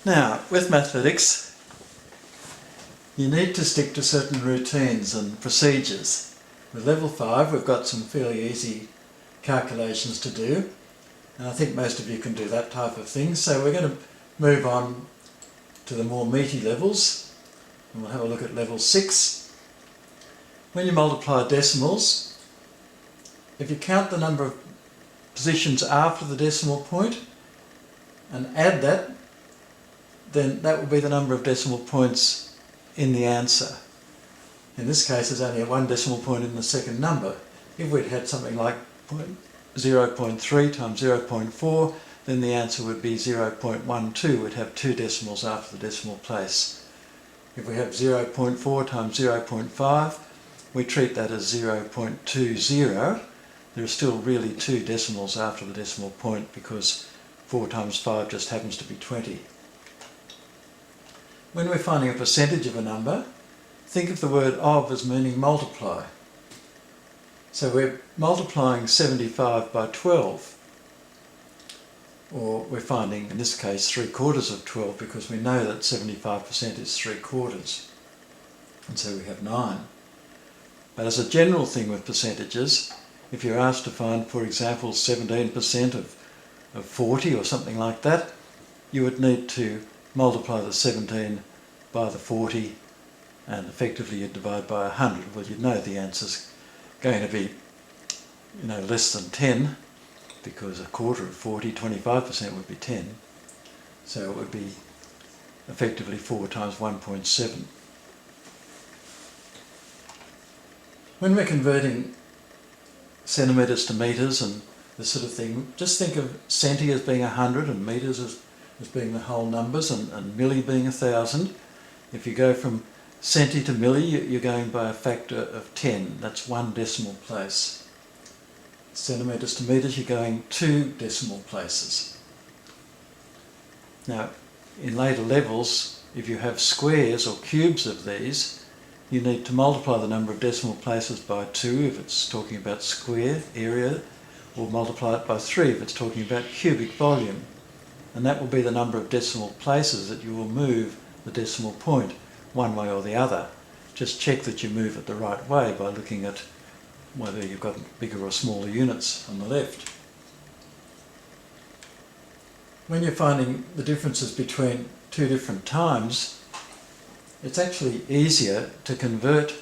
Now, with Mathletics, you need to stick to certain routines and procedures. With level 5, we've got some fairly easy calculations to do, and I think most of you can do that type of thing. So we're going to move on to the more meaty levels, and we'll have a look at level 6. When you multiply decimals, if you count the number of positions after the decimal point and add that, then that will be the number of decimal points in the answer. In this case, there's only one decimal point in the second number. If we'd had something like 0.3 times 0.4, then the answer would be 0.12. We'd have two decimals after the decimal place. If we have 0.4 times 0.5, we treat that as 0.20. There are still really two decimals after the decimal point because 4 times 5 just happens to be 20. When we're finding a percentage of a number, think of the word of as meaning multiply. So we're multiplying 75 by 12, or we're finding, in this case, 3/4 of 12 because we know that 75% is 3/4, and so we have 9. But as a general thing with percentages, if you're asked to find, for example, 17% of 40 or something like that, you would need to multiply the 17 by the 40 and effectively you divide by 100. Well, you'd know the answer's going to be, less than 10 because 1/4 of 40, 25% would be 10. So it would be effectively 4 times 1.7. When we're converting centimetres to metres and this sort of thing, just think of centi as being 100 and metres as being the whole numbers and milli being 1,000. If you go from centi to milli, you're going by a factor of 10. That's one decimal place. Centimetres to metres, you're going 2 decimal places. Now, in later levels, if you have squares or cubes of these, you need to multiply the number of decimal places by 2 if it's talking about square area, or multiply it by 3 if it's talking about cubic volume. And that will be the number of decimal places that you will move the decimal point one way or the other. Just check that you move it the right way by looking at whether you've got bigger or smaller units on the left. When you're finding the differences between two different times, it's actually easier to convert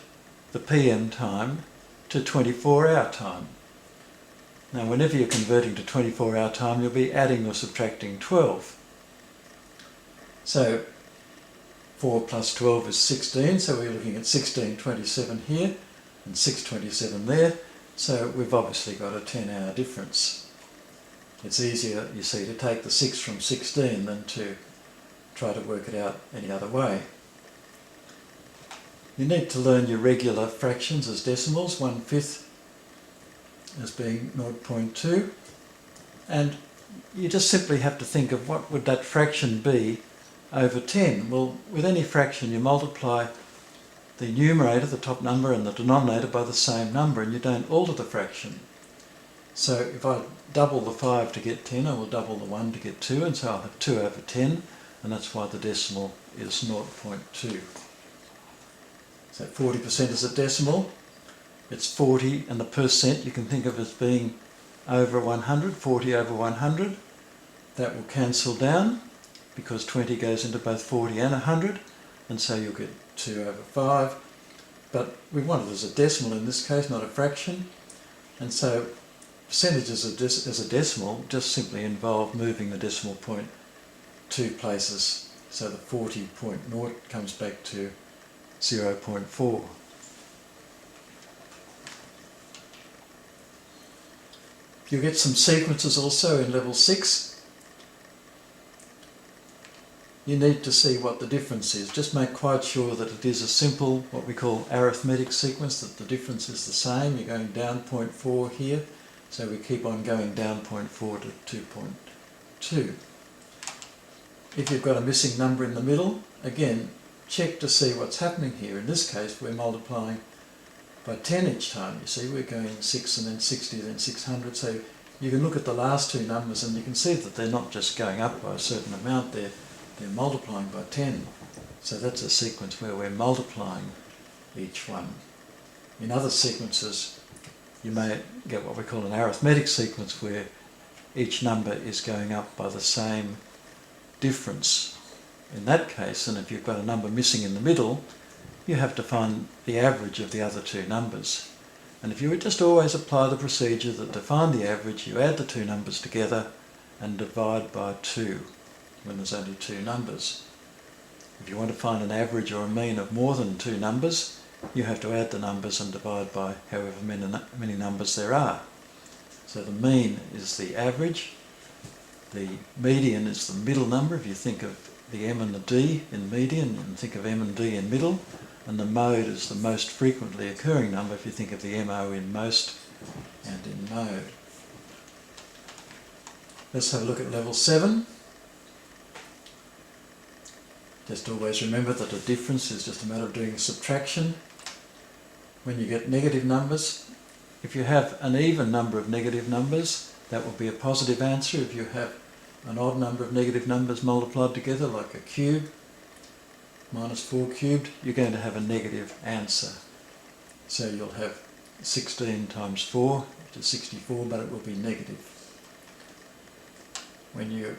the PM time to 24-hour time. Now, whenever you're converting to 24-hour time, you'll be adding or subtracting 12. So 4 plus 12 is 16, so we're looking at 1627 here and 627 there. So we've obviously got a 10-hour difference. It's easier, you see, to take the 6 from 16 than to try to work it out any other way. You need to learn your regular fractions as decimals, 1/5 as being 0.2, and you just simply have to think of what would that fraction be over 10. Well, with any fraction you multiply the numerator, the top number, and the denominator by the same number, and you don't alter the fraction. So if I double the 5 to get 10, I will double the 1 to get 2, and so I'll have 2 over 10, and that's why the decimal is 0.2. So 40% is a decimal. It's 40, and the percent you can think of as being over 100, 40 over 100. That will cancel down because 20 goes into both 40 and 100, and so you'll get 2 over 5. But we want it as a decimal in this case, not a fraction. And so percentages as a decimal just simply involve moving the decimal point 2 places. So the 40.0 comes back to 0.4. You'll get some sequences also in level 6. You need to see what the difference is. Just make quite sure that it is a simple, what we call arithmetic sequence, that the difference is the same. You're going down 0.4 here, so we keep on going down 0.4 to 2.2. If you've got a missing number in the middle, again, check to see what's happening here. In this case, we're multiplying by 10 each time. You see, we're going 6 and then 60, then 600. So you can look at the last two numbers and you can see that they're not just going up by a certain amount, they're they're multiplying by 10. So that's a sequence where we're multiplying each one. In other sequences, you may get what we call an arithmetic sequence where each number is going up by the same difference. In that case, and if you've got a number missing in the middle, you have to find the average of the other two numbers. And if you would just always apply the procedure that to find the average, you add the two numbers together and divide by 2 when there's only two numbers. If you want to find an average or a mean of more than two numbers, you have to add the numbers and divide by however many numbers there are. So the mean is the average, the median is the middle number, if you think of the m and the d in median, and think of m and d in middle, and the mode is the most frequently occurring number if you think of the mo in most and in mode. Let's have a look at level 7. Just always remember that a difference is just a matter of doing subtraction. When you get negative numbers, if you have an even number of negative numbers, that will be a positive answer. If you have an odd number of negative numbers multiplied together, like a cube, minus 4 cubed, you're going to have a negative answer. So you'll have 16 times 4, which is 64, but it will be negative. When you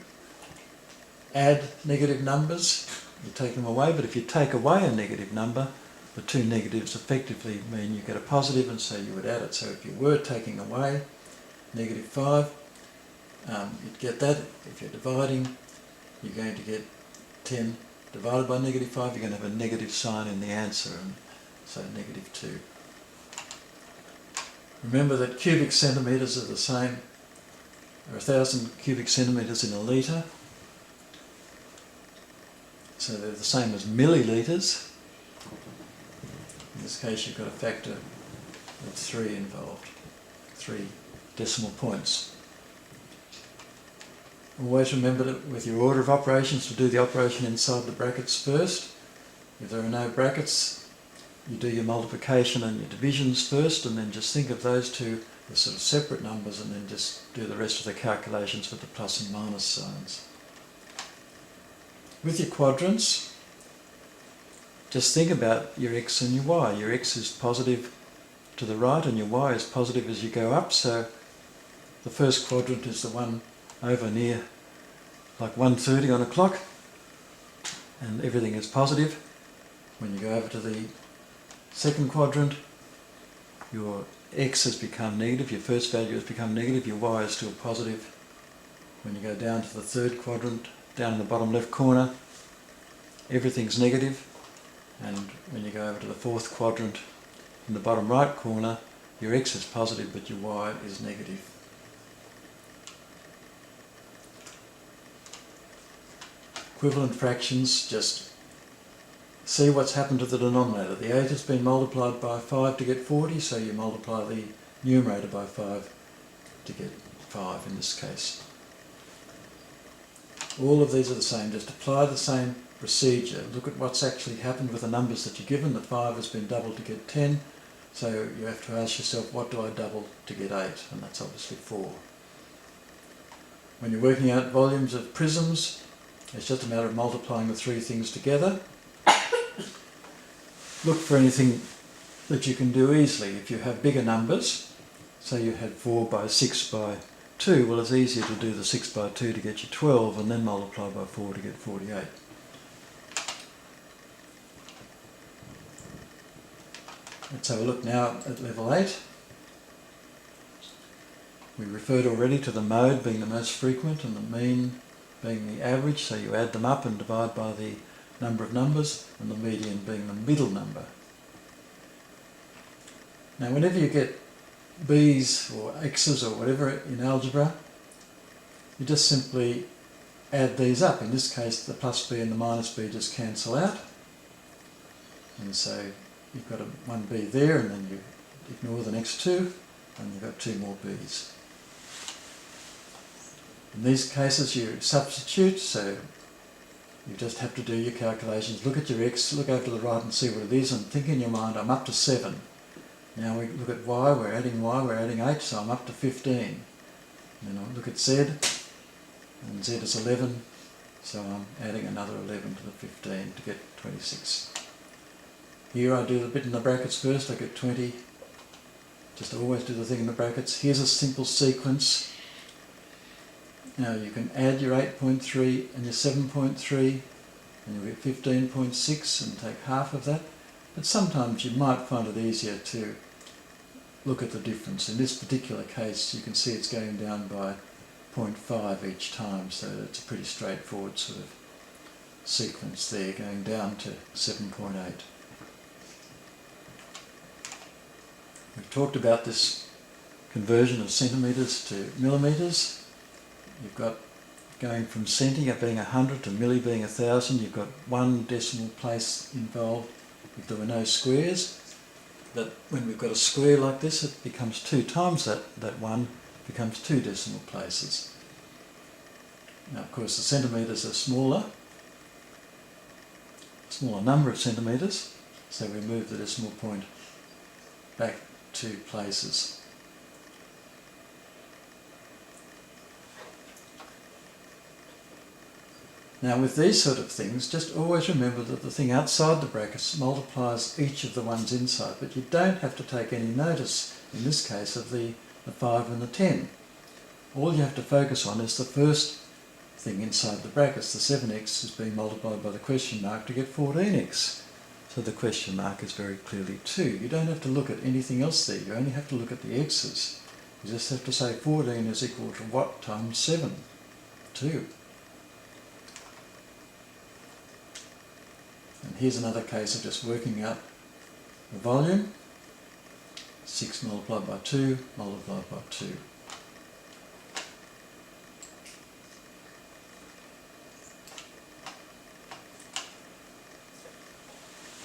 add negative numbers, you take them away, but if you take away a negative number, the two negatives effectively mean you get a positive, and so you would add it. So if you were taking away negative 5, you'd get that. If you're dividing, you're going to get 10 divided by negative 5, you're going to have a negative sign in the answer, and so negative 2. Remember that cubic centimetres are the same, or 1,000 cubic centimetres in a litre, so they're the same as millilitres. In this case you've got a factor of 3 involved, 3 decimal points. Always remember that with your order of operations to do the operation inside the brackets first. If there are no brackets, you do your multiplication and your divisions first, and then just think of those two as sort of separate numbers, and then just do the rest of the calculations with the plus and minus signs. With your quadrants, just think about your x and your y. Your x is positive to the right and your y is positive as you go up, so the first quadrant is the one over near like 1:30 on a clock, and everything is positive. When you go over to the second quadrant, your x has become negative, your first value has become negative, your y is still positive. When you go down to the third quadrant, down in the bottom left corner, everything's negative, and when you go over to the fourth quadrant, in the bottom right corner, your x is positive but your y is negative. Equivalent fractions, just see what's happened to the denominator. The 8 has been multiplied by 5 to get 40, so you multiply the numerator by 5 to get 5 in this case. All of these are the same, just apply the same procedure. Look at what's actually happened with the numbers that you're given. The 5 has been doubled to get 10, so you have to ask yourself, what do I double to get 8? And that's obviously 4. When you're working out volumes of prisms, it's just a matter of multiplying the three things together. Look for anything that you can do easily. If you have bigger numbers, say you had 4 by 6 by 2, well, it's easier to do the 6 by 2 to get you 12 and then multiply by 4 to get 48. Let's have a look now at level 8. We referred already to the mode being the most frequent and the mean being the average, so you add them up and divide by the number of numbers, and the median being the middle number. Now whenever you get b's or x's or whatever in algebra, you just simply add these up. In this case the plus b and the minus b just cancel out, and so you've got a 1b there, and then you ignore the next two and you've got 2 more b's. In these cases you substitute, so you just have to do your calculations. Look at your x, look over to the right and see what it is, and think in your mind, I'm up to 7. Now we look at y, we're adding 8, so I'm up to 15. And then I look at z, and z is 11, So I'm adding another 11 to the 15 to get 26. Here I do the bit in the brackets first, I get 20. Just always do the thing in the brackets. Here's a simple sequence. Now you can add your 8.3 and your 7.3 and you'll get 15.6 and take half of that. But sometimes you might find it easier to look at the difference. In this particular case you can see it's going down by 0.5 each time, so it's a pretty straightforward sort of sequence there, going down to 7.8. We've talked about this conversion of centimetres to millimetres. You've got going from centi being 100 to milli being 1,000. You've got one decimal place involved if there were no squares. But when we've got a square like this, it becomes 2 times that one, becomes 2 decimal places. Now of course the centimetres are smaller number of centimetres, so we move the decimal point back 2 places. Now with these sort of things, just always remember that the thing outside the brackets multiplies each of the ones inside, but you don't have to take any notice, in this case, of the 5 and the 10. All you have to focus on is the first thing inside the brackets. The 7x is being multiplied by the question mark to get 14x. So the question mark is very clearly 2. You don't have to look at anything else there, you only have to look at the x's. You just have to say 14 is equal to what times 7? 2. And here's another case of just working out the volume. 6 multiplied by 2 multiplied by 2.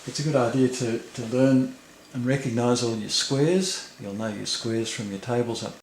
It's a good idea to learn and recognise all your squares. You'll know your squares from your tables up